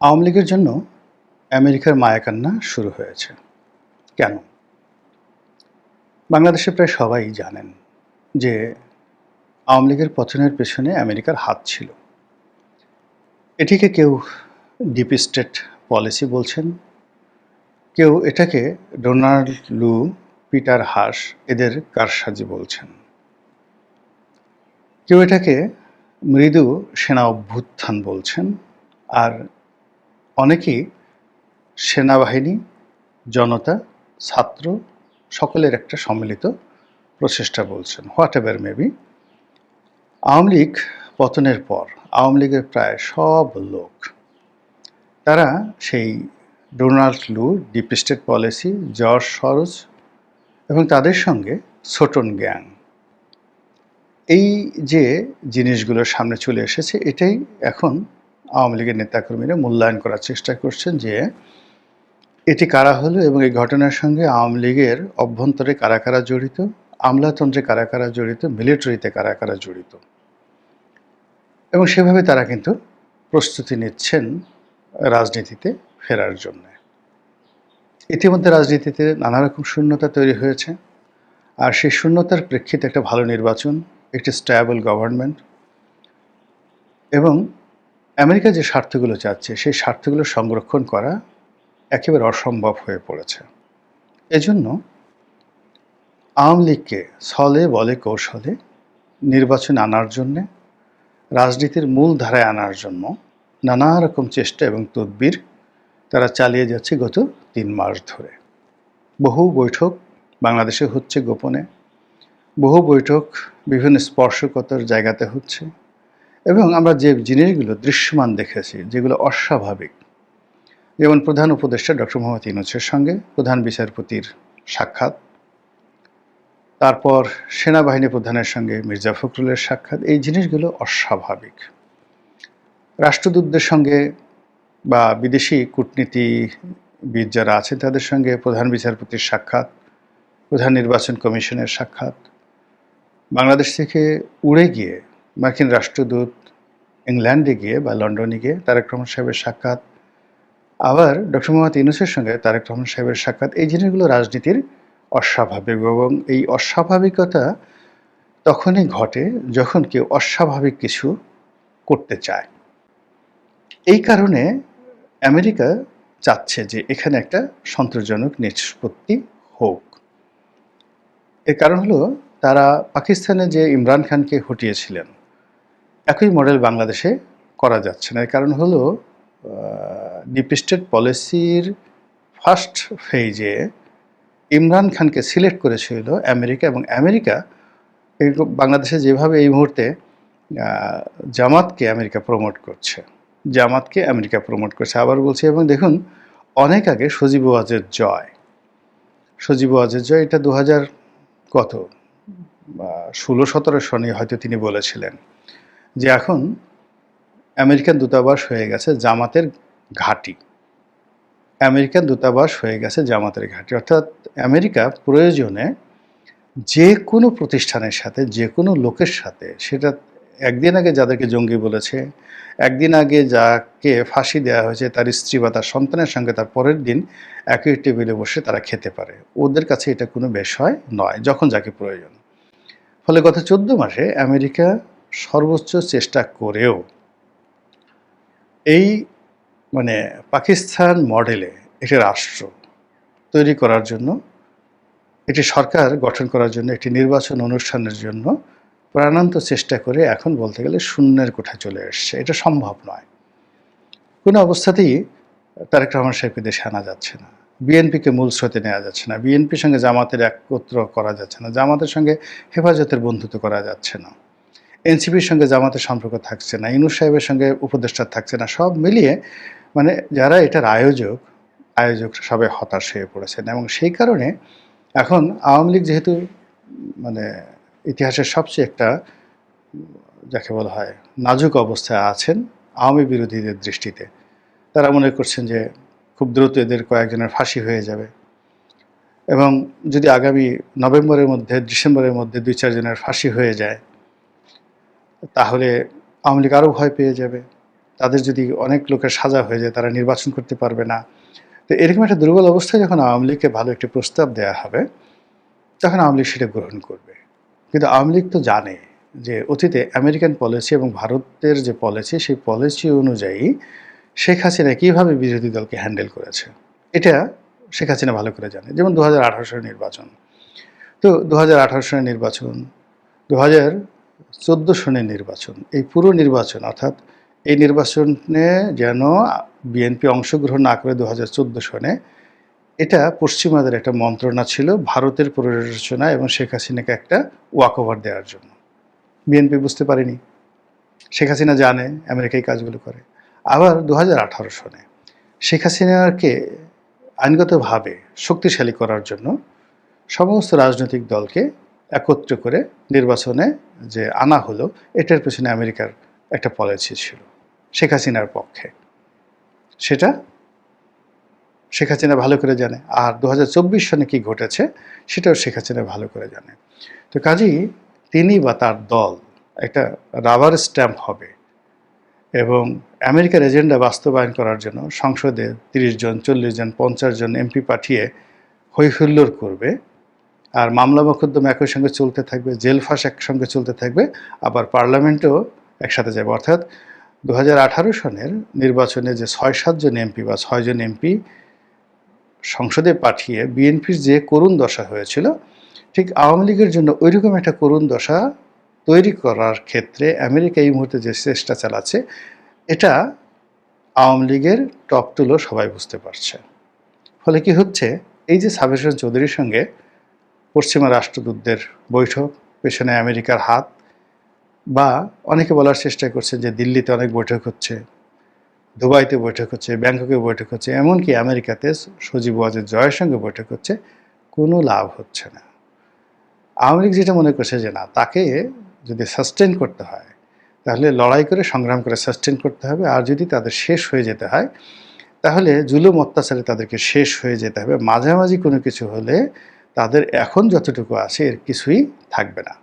আওয়ামী লীগের জন্য আমেরিকার মায়াকান্না শুরু হয়েছে। কেন? বাংলাদেশে প্রায় সবাই জানেন যে আওয়ামী লীগের পতনের পেছনে আমেরিকার হাত ছিল। এটিকে কেউ ডিপ স্টেট পলিসি বলছেন, কেউ এটাকে ডোনাল্ড লু, পিটার হাস এদের কারসাজি বলছেন, কেউ এটাকে মৃদু সেনা অভ্যুত্থান বলছেন, আর অনেকেই সেনাবাহিনী, জনতা, ছাত্র সকলের একটা সম্মিলিত প্রচেষ্টা বলছেন। What ever maybe, Awami League পতনের পর আওয়ামী লীগের প্রায় সব লোক তারা সেই ডোনাল্ড লু, deep state policy, George Saroj এবং তাদের সঙ্গে ছোটন গ্যাং, এই যে জিনিসগুলোর সামনে চলে এসেছে, এটাই এখন আওয়ামী লীগের নেতাকর্মীরা মূল্যায়ন করার চেষ্টা করছেন যে এটি কারা হলো এবং এই ঘটনার সঙ্গে আওয়ামী লীগের অভ্যন্তরে কারা কারা জড়িত, আমলাতন্ত্রে কারা কারা জড়িত, মিলিটারিতে কারা কারা জড়িত, এবং সেভাবে তারা কিন্তু প্রস্তুতি নিচ্ছেন রাজনীতিতে ফেরার জন্য। ইতিমধ্যে রাজনীতিতে নানা রকম শূন্যতা তৈরি হয়েছে, আর সেই শূন্যতার প্রেক্ষিতে একটা ভালো নির্বাচন, একটি স্ট্যাবল গভর্নমেন্ট এবং আমেরিকা যে স্বার্থগুলো চাচ্ছে সেই স্বার্থগুলো সংরক্ষণ করা একেবারে অসম্ভব হয়ে পড়েছে। এজন্য আওয়ামী লীগকে ছলে বলে কৌশলে নির্বাচনে আনার জন্যে, রাজনীতির মূল ধারায় আনার জন্য নানা রকম চেষ্টা এবং তদবির তারা চালিয়ে যাচ্ছে গত ৩ মাস ধরে। বহু বৈঠক বাংলাদেশে হচ্ছে গোপনে, বহু বৈঠক বিভিন্ন স্পর্শকতার জায়গাতে হচ্ছে, এবং আমরা যে জিনিসগুলো দৃশ্যমান দেখেছি, যেগুলো অস্বাভাবিক, যেমন প্রধান উপদেষ্টা ডক্টর মোহাম্মদ ইউনূসের সঙ্গে প্রধান বিচারপতির সাক্ষাৎ, তারপর সেনাবাহিনী প্রধানের সঙ্গে মির্জা ফখরুলের সাক্ষাৎ, এই জিনিসগুলো অস্বাভাবিক। রাষ্ট্রদূতদের সঙ্গে বা বিদেশি কূটনীতিবিদ যারা আছেন তাদের সঙ্গে প্রধান বিচারপতির সাক্ষাৎ, প্রধান নির্বাচন কমিশনের সাক্ষাৎ, বাংলাদেশ থেকে উড়ে গিয়ে মার্কিন রাষ্ট্রদূত ইংল্যান্ডে গিয়ে বা লন্ডনে গিয়ে তারেক রহমান সাহেবের সাক্ষাৎ, আবার ডক্টর মোহাম্মদ ইউনূসের সঙ্গে তারেক রহমান সাহেবের সাক্ষাৎ, এই জিনিসগুলো রাজনীতির অস্বাভাবিক, এবং এই অস্বাভাবিকতা তখনই ঘটে যখন কেউ অস্বাভাবিক কিছু করতে চায়। এই কারণে আমেরিকা চাচ্ছে যে এখানে একটা সন্তোষজনক নিষ্পত্তি হোক। এর কারণ হলো তারা পাকিস্তানে যে ইমরান খানকে হটিয়েছিলেন, একই মডেল বাংলাদেশে করা যাচ্ছে না। এর কারণ হলো ডিপ স্টেট পলিসির ফার্স্ট ফেজে ইমরান খানকে সিলেক্ট করেছিল আমেরিকা, এবং আমেরিকা বাংলাদেশে যেভাবে এই মুহূর্তে জামাতকে আমেরিকা প্রমোট করছে, জামাতকে আমেরিকা প্রমোট করছে, আবার বলছে। এবং দেখুন, অনেক আগে সজীব ওয়াজের জয়, এটা 2000 কত 16-17 সনে হয়তো তিনি বলেছিলেন যে এখন আমেরিকান দূতাবাস হয়ে গেছে জামাতের ঘাঁটি, আমেরিকান দূতাবাস হয়ে গেছে জামাতের ঘাঁটি। অর্থাৎ আমেরিকা প্রয়োজনে যে কোনো প্রতিষ্ঠানের সাথে, যে কোনো লোকের সাথে, সেটা একদিন আগে যাদেরকে জঙ্গি বলেছে, একদিন আগে যাকে ফাঁসি দেওয়া হয়েছে তার স্ত্রী বা তার সন্তানের সঙ্গে তার পরের দিন একই টেবিলে বসে তারা খেতে পারে। ওদের কাছে এটা কোনো বিষয় নয়, যখন যাকে প্রয়োজন। ফলে গত 14 মাসে আমেরিকা সর্বোচ্চ চেষ্টা করেও এই পাকিস্তান মডেলে একটি রাষ্ট্র তৈরি করার জন্য, একটি সরকার গঠন করার জন্য, একটি নির্বাচন অনুষ্ঠানের জন্য প্রাণান্ত চেষ্টা করে এখন বলতে গেলে শূন্যের কোঠায় চলে এসছে। এটা সম্ভব নয়। কোনো অবস্থাতেই তারেক রহমান সাহেবকে দেশে আনা যাচ্ছে না, বিএনপিকে মূল স্রোতে নেওয়া যাচ্ছে না, বিএনপির সঙ্গে জামাতের একত্র করা যাচ্ছে না, জামাতের সঙ্গে হেফাজতের বন্ধুত্ব করা যাচ্ছে না, এনসিপির সঙ্গে জামাতের সম্পর্ক থাকছে না, ইউনূস সাহেবের সঙ্গে উপদেষ্টা থাকছে না। সব মিলিয়ে যারা এটার আয়োজক সবাই হতাশ হয়ে পড়েছেন, এবং সেই কারণে এখন আওয়ামী লীগ যেহেতু ইতিহাসের সবচেয়ে একটা যাকে বলা হয় নাজুক অবস্থায় আছেন আওয়ামী বিরোধীদের দৃষ্টিতে, তারা মনে করছেন যে খুব দ্রুত এদের কয়েকজনের ফাঁসি হয়ে যাবে, এবং যদি আগামী ডিসেম্বরের মধ্যে 2-4 জনের ফাঁসি হয়ে যায় তাহলে আওয়ামী লীগ আরও ভয় পেয়ে যাবে, তাদের যদি অনেক লোকের সাজা হয়ে যায়, তারা নির্বাচন করতে পারবে না। তো এরকম একটা দুর্বল অবস্থায় যখন আওয়ামী লীগকে ভালো একটি প্রস্তাব দেওয়া হবে, তখন আওয়ামী লীগ সেটা গ্রহণ করবে। কিন্তু আওয়ামী লীগ তো জানে যে অতীতে আমেরিকান পলিসি এবং ভারতের যে পলিসি, সেই পলিসি অনুযায়ী শেখ হাসিনা কীভাবে বিরোধী দলকে হ্যান্ডেল করেছে, এটা শেখ হাসিনা ভালো করে জানে। যেমন 2018 সালের নির্বাচন, তো 2018 সালের নির্বাচন, 2014 সনের নির্বাচন, এই পুরো নির্বাচন, অর্থাৎ এই নির্বাচনে যেন বিএনপি অংশগ্রহণ না করে 2014 সনে, এটা পশ্চিমাদের একটা মন্ত্রণা ছিল ভারতের প্ররোচনা এবং শেখ হাসিনাকে একটা ওয়াকওভার দেওয়ার জন্য। বিএনপি বুঝতে পারেনি, শেখ হাসিনা জানে আমেরিকা এই কাজগুলো করে। আবার 2018 সনে শেখ হাসিনাকে আইনগতভাবে শক্তিশালী করার জন্য সমস্ত রাজনৈতিক দলকে একত্র করে নির্বাচনে যে আনা হলো, এটার পেছনে আমেরিকার একটা পলিসি ছিল শেখ হাসিনার পক্ষে। সেটা শেখ হাসিনা ভালো করে জানে। আর 2024 সনে কি ঘটেছে সেটাও শেখ হাসিনা ভালো করে জানে। তো কাজেই তিনি বা তার দল একটা রাবার স্ট্যাম্প হবে এবং আমেরিকার এজেন্ডা বাস্তবায়ন করার জন্য সংসদে 30 জন, 40 জন, 50 জন এমপি পাঠিয়ে হৈহুল্লোড় করবে। আর মামলা মোকদ্দমা একই সঙ্গে চলতে থাকবে, জেল ফাঁস একসঙ্গে চলতে থাকবে, আবার পার্লামেন্টেও একসাথে যাবে। অর্থাৎ 2018 সনের নির্বাচনে যে 6-7 জন এমপি বা 6 জন এমপি সংসদে পাঠিয়ে বিএনপির যে করুণ দশা হয়েছিল, ঠিক আওয়ামী লীগের জন্য ওইরকম একটা করুণ দশা তৈরি করার ক্ষেত্রে আমেরিকা এই মুহূর্তে যে চেষ্টা চালাচ্ছে, এটা আওয়ামী লীগের টপ টুলো সবাই বুঝতে পারছে। ফলে কি হচ্ছে, এই যে সাবের হোসেন চৌধুরীর সঙ্গে পশ্চিমা রাষ্ট্রদূতদের বৈঠক, পেছনে আমেরিকার হাত, বা অনেকে বলার চেষ্টা করছে যে দিল্লিতে অনেক বৈঠক হচ্ছে, দুবাইতে বৈঠক হচ্ছে, ব্যাংককে বৈঠক হচ্ছে, এমনকি আমেরিকাতে সজীব ওয়াজেদ জয়ের সঙ্গে বৈঠক হচ্ছে, কোনো লাভ হচ্ছে না। আওয়ামী লীগ যেটা মনে করছে যে না, তাকে যদি সাস্টেন করতে হয় তাহলে লড়াই করে সংগ্রাম করে সাস্টেন করতে হবে, আর যদি তাদের শেষ হয়ে যেতে হয় তাহলে জুলুম অত্যাচারে তাদেরকে শেষ হয়ে যেতে হবে। মাঝামাঝি কোনো কিছু হলে তাদের এখন যতটুকু আছে এর কিছুই থাকবে না।